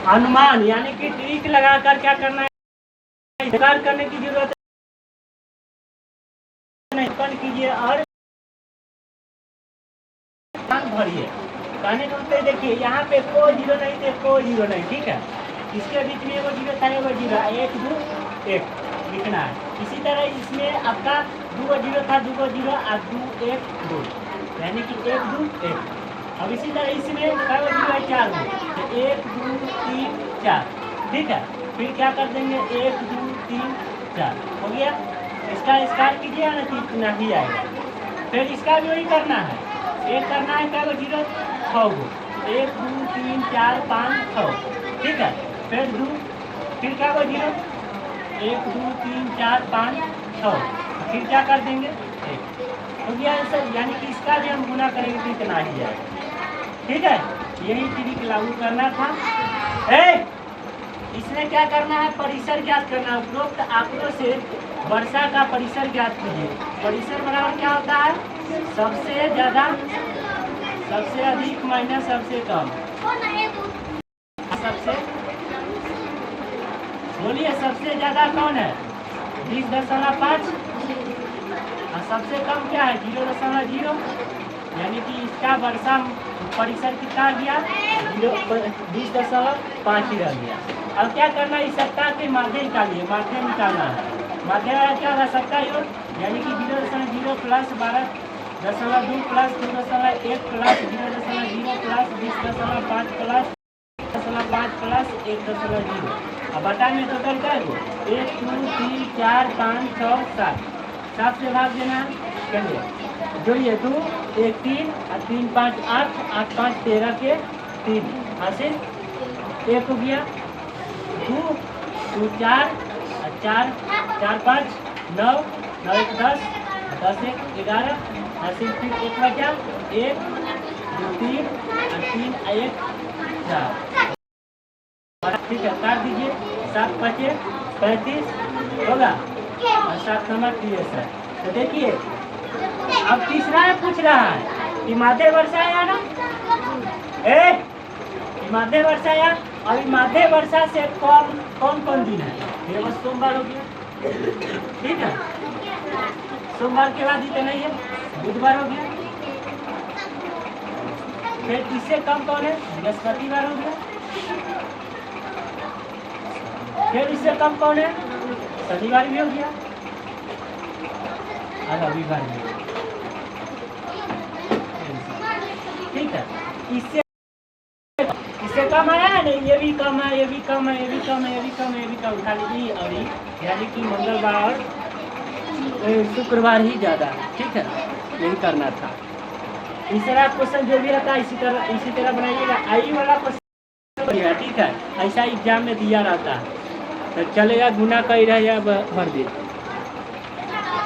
अनुमान यानी कि ट्रिक लगाकर क्या करना है, इंतजार करने की जरूरत नहीं, उत्पन्न कीजिए और भरिए। कहने का मतलब देखिए यहाँ पे कोई जीरो नहीं थे, कोई जीरो नहीं, ठीक है। इसके बीच में वो जीरो था, वो जीरो, 1 2 1 लिखना है। इसी तरह इसमें आपका 2 जीरो था, 2 जीरो और 2 1 2 यानी कि 1 2 1। अब इसी तरह इसमें क्या जीरो है, 4 तो 1 2 3 4, ठीक है। फिर क्या कर देंगे, 1 2 3 4 हो गया। इसका स्टार्ट कीजिए ना, नहीं आएगा। फिर इसका भी वही करना है, एक करना है क्या, जीरो 6 गो, 1 2 3 4 5 6, ठीक है। फिर क्या वो जीरो, 1 2 3 4 5 6, फिर क्या कर देंगे, 1 हो गया सर। यानी कि इसका भी हम गुना करेंगे तो इतना ही आएगा, ठीक है। यही ट्रिक लागू करना था। इसमें क्या करना है, परिसर ज्ञात करना है। उपरोक्त आंकड़ों से वर्षा का परिसर ज्ञात कीजिए। परिसर बराबर क्या होता है, सबसे ज्यादा, सबसे अधिक माइनस सबसे कम। सबसे बोलिए, सबसे ज्यादा कौन है, 20.5 और सबसे कम क्या है, 0.0, यानी कि इसका वर्षा परिसर कितना गया, 20.5 ही रह गया। अब क्या करना है, इस सप्ताह के माध्य निकालिए, माध्य निकालना है। माध्य क्या होगा, सप्ताह योग, यानी कि 0.0 plus 12.2 plus 2.1 plus 0.0 plus 20.5 plus 5 plus 1.0। अब बता में टोटल क्या है, 1 2 3 4 5 6 7, 7 से भाग देना है। चलिए जोड़िए, 2 1 3 और 3 5 8, 8 5 13 के 3 हासिल, 1 हो गया, 2 2 4 और 4 4 5 9 9 1 10 10 1 11 हासिल। फिर 1 बचा, 1 2 3 और 3 1 4, ठीक है। काट दीजिए, 7 5 35 होगा और 7 नंबर क्लियर सर। तो देखिए अब तीसरा पूछ रहा है कि माध्य वर्षा आया ना, माध्य वर्षा आया। अभी माध्य वर्षा से कौन कौन दिन है, ये बस सोमवार हो गया, ठीक है। सोमवार के बाद इतना नहीं है, बुधवार हो गया। फिर इससे कम कौन है, बृहस्पतिवार हो गया। फिर इससे कम कौन है, शनिवार भी हो गया और रविवार भी, ठीक है। इससे कम आया है नहीं, ये भी कम है, ये भी कम है, ये भी कम है, ये भी कम है, ये भी कम, खाली और यानी कि मंगलवार और शुक्रवार ही ज़्यादा, ठीक है। यही करना था। इस तरह क्वेश्चन जो भी रहता है इसी तरह बनाइएगा। आई वाला क्वेश्चन, ठीक है, ऐसा एग्जाम में दिया रहता है, तो चलेगा, गुना कहीं रह या भर दे।